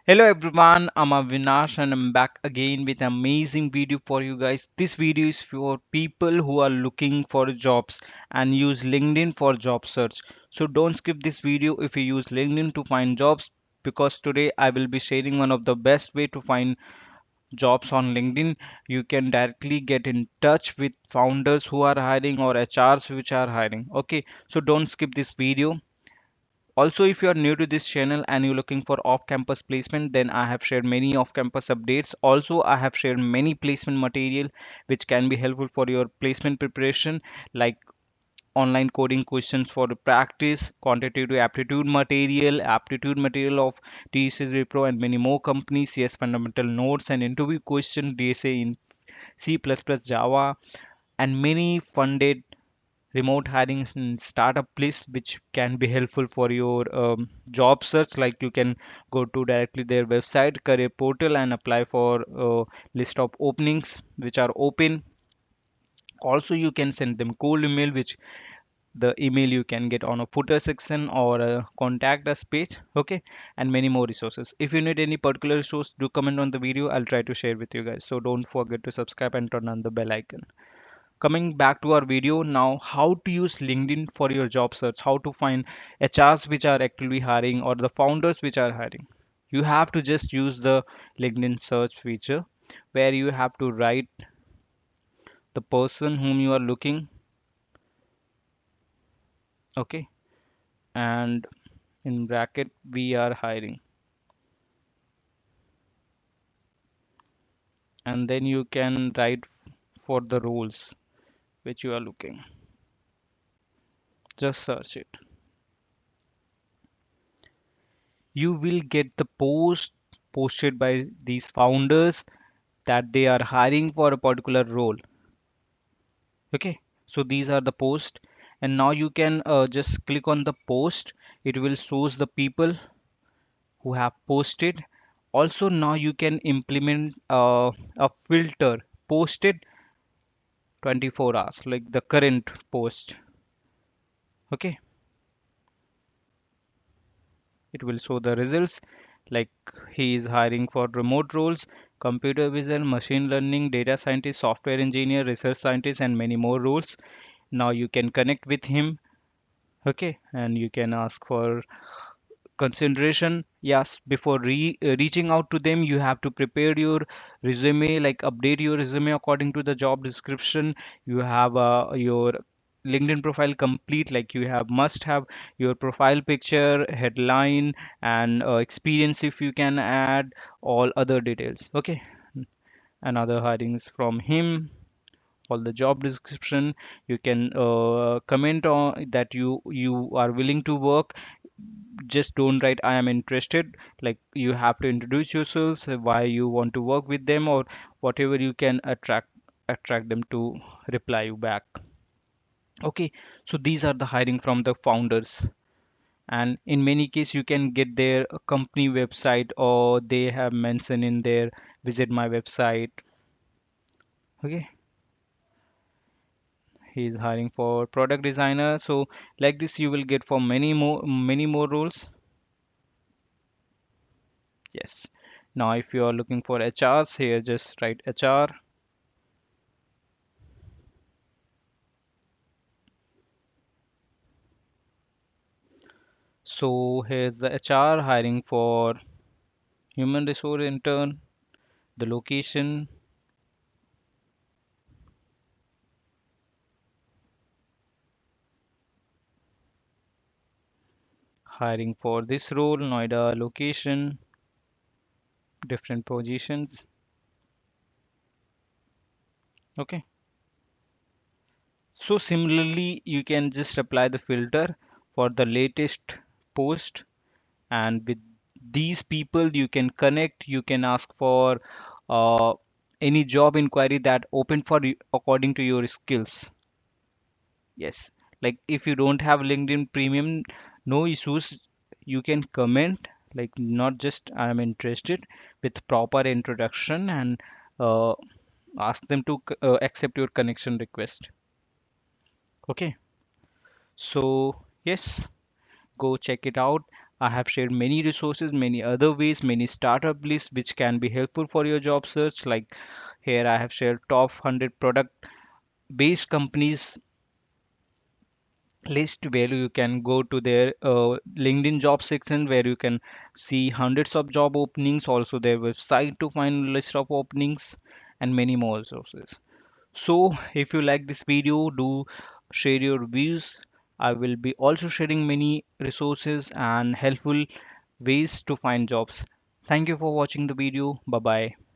Hello everyone, I'm Avinash and I'm back again with an amazing video for you guys. This video is for people who are looking for jobs and use LinkedIn for job search. So don't skip this video if you use LinkedIn to find jobs because today I will be sharing one of the best way to find jobs on LinkedIn. You can directly get in touch with founders who are hiring or HRs which are hiring. Okay, so don't skip this video. Also, if you are new to this channel and you're looking for off-campus placement, then I have shared many off-campus updates. Also, I have shared many placement material which can be helpful for your placement preparation, like online coding questions for the practice, quantitative aptitude material of TCS Wipro and many more companies, CS fundamental notes and interview question, DSA in C++, Java, and many funded remote hiring and startup list which can be helpful for your job search, like you can go to directly their website career portal and apply for list of openings which are open. Also you can send them cold email, which the email you can get on a footer section or a contact us page. Okay, and many more resources. If you need any particular resource, do comment on the video. I'll try to share with you guys, so don't forget to subscribe and turn on the bell icon. Coming back to our video now, how to use LinkedIn for your job search, how to find HRs which are actively hiring or the founders which are hiring. You have to just use the LinkedIn search feature where you have to write the person whom you are looking. Okay, and in bracket we are hiring, and then you can write for the roles which you are looking. Just search it. You will get the post posted by these founders that they are hiring for a particular role. Okay, so these are the post, and now you can just click on the post. It will shows the people who have posted. Also now you can implement a filter posted 24 hours, like the current post. Okay, it will show the results, like he is hiring for remote roles, computer vision, machine learning, data scientist, software engineer, research scientist, and many more roles. Now you can connect with him. Okay, and you can ask for consideration. Yes, before reaching out to them, you have to prepare your resume, like update your resume according to the job description. You have your LinkedIn profile complete, like you have must have your profile picture, headline, and experience if you can add all other details. Okay, and other hirings from him, all the job description. You can comment on that you are willing to work. Just don't write I am interested. Like you have to introduce yourself, say why you want to work with them, or whatever you can attract them to reply you back. Okay, so these are the hiring from the founders, and in many cases you can get their company website, or they have mentioned in their visit my website. Okay, he is hiring for product designer. So like this you will get for many more roles. Yes. Now, if you are looking for HRs, here just write HR. So here's the HR hiring for human resource intern, the location, hiring for this role, Noida location, different positions. Okay. So similarly, you can just apply the filter for the latest post, and with these people you can connect. You can ask for uh, any job inquiry that open for you according to your skills. Yes, like if you don't have LinkedIn Premium, no issues. You can comment, like not just I'm interested, with proper introduction, and uh, ask them to accept your connection request. Okay, so yes, go check it out. I have shared many resources, many other ways, many startup lists which can be helpful for your job search. Like here, I have shared top 100 product based companies list where you can go to their LinkedIn job section where you can see hundreds of job openings, also their website to find list of openings and many more resources. So if you like this video, do share your views. I will be also sharing many resources and helpful ways to find jobs. Thank you for watching the video. Bye bye.